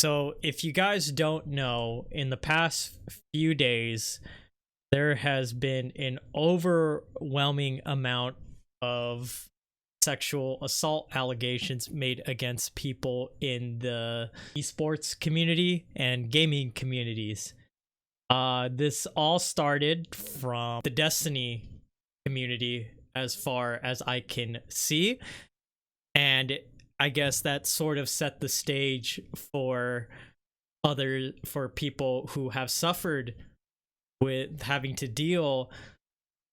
So, if you guys don't know, in the past few days, there has been an overwhelming amount of sexual assault allegations made against people in the esports community and gaming communities. This all started from the Destiny community, as far as I can see, and I guess that sort of set the stage for for people who have suffered with having to deal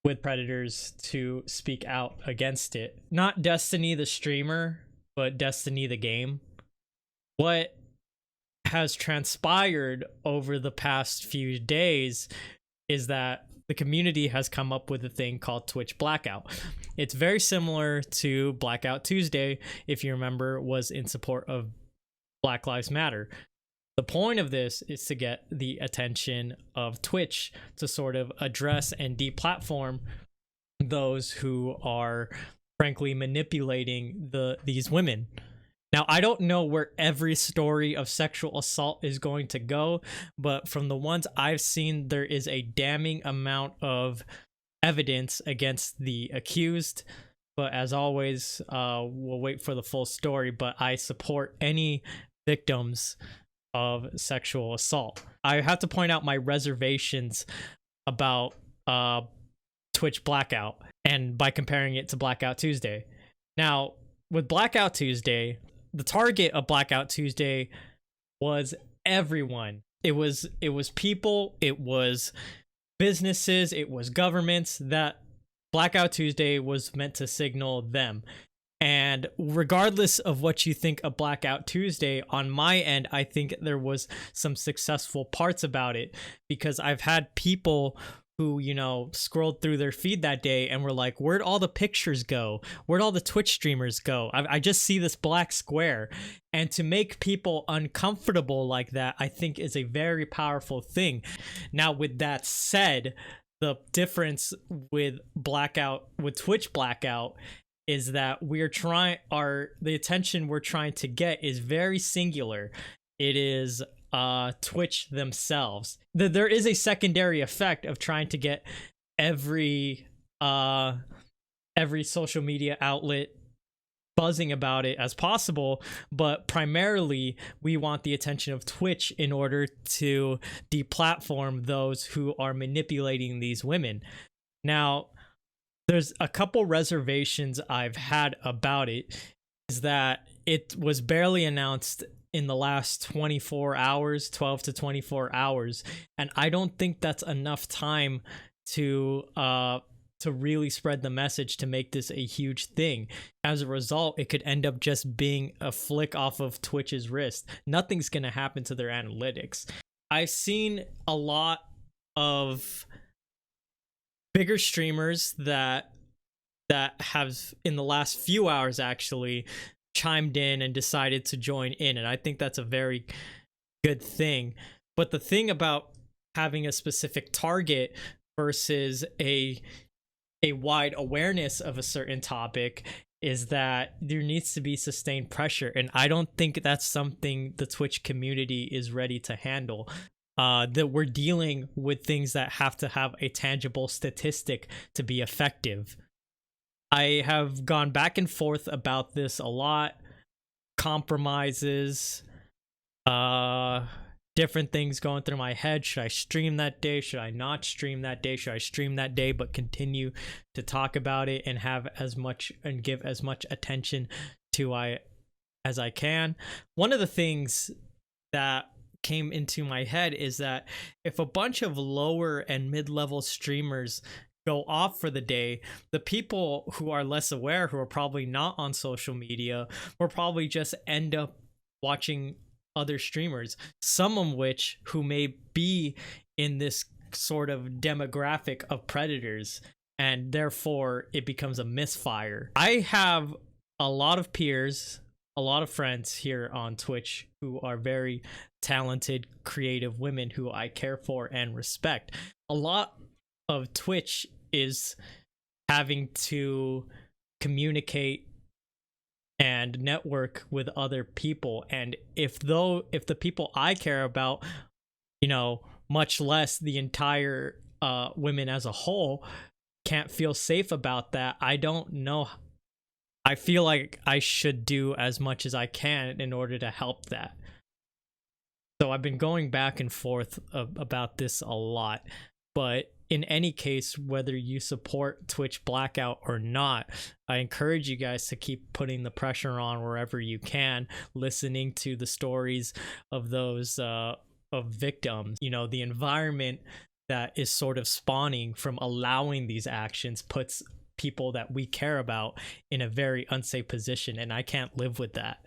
with predators to speak out against it. Not Destiny the streamer, but Destiny the game. What has transpired over the past few days is that the community has come up with a thing called Twitch Blackout. It's very similar to Blackout Tuesday, if you remember, was in support of Black Lives Matter. The point of this is to get the attention of Twitch to sort of address and deplatform those who are frankly manipulating these women. Now, I don't know where every story of sexual assault is going to go, but from the ones I've seen, there is a damning amount of evidence against the accused. But as always, we'll wait for the full story, but I support any victims of sexual assault. I have to point out my reservations about Twitch Blackout, and by comparing it to Blackout Tuesday. Now, with Blackout Tuesday, the target of Blackout Tuesday was everyone. It was people, it was businesses, it was governments. That Blackout Tuesday was meant to signal them. And regardless of what you think of Blackout Tuesday, on my end, I think there was some successful parts about it, because I've had people who, you know, scrolled through their feed that day and were like, where'd all the pictures go? Where'd all the Twitch streamers go? I just see this black square. And to make people uncomfortable like that, I think is a very powerful thing. Now, with that said, the difference with Twitch Blackout is that the attention we're trying to get is very singular. It is Twitch themselves. There is a secondary effect of trying to get every social media outlet buzzing about it as possible, but primarily we want the attention of Twitch in order to deplatform those who are manipulating these women. Now, there's a couple reservations I've had about it, is that it was barely announced in the last 24 hours, 12 to 24 hours. And I don't think that's enough time to really spread the message to make this a huge thing. As a result, it could end up just being a flick off of Twitch's wrist. Nothing's going to happen to their analytics. I've seen a lot of bigger streamers that have, in the last few hours actually, chimed in and decided to join in, and I think that's a very good thing. But the thing about having a specific target versus a wide awareness of a certain topic is that there needs to be sustained pressure, and I don't think that's something the Twitch community is ready to handle. That we're dealing with things that have to have a tangible statistic to be effective. I have gone back and forth about this a lot. Compromises, different things going through my head. Should I stream that day? Should I not stream that day? Should I stream that day but continue to talk about it and have as much and give as much attention to as I can? One of the things that came into my head is that if a bunch of lower and mid-level streamers go off for the day, the people who are less aware, who are probably not on social media, will probably just end up watching other streamers, some of which who may be in this sort of demographic of predators, and therefore it becomes a misfire. I have a lot of peers, a lot of friends here on Twitch who are very talented, creative women who I care for and respect. A lot of Twitch is having to communicate and network with other people. And if the people I care about, much less the entire women as a whole, can't feel safe about that, I don't know. I feel like I should do as much as I can in order to help that. So I've been going back and forth about this a lot. But in any case, whether you support Twitch blackout or not, I encourage you guys to keep putting the pressure on wherever you can, listening to the stories of those of victims. The environment that is sort of spawning from allowing these actions puts people that we care about in a very unsafe position, and I can't live with that.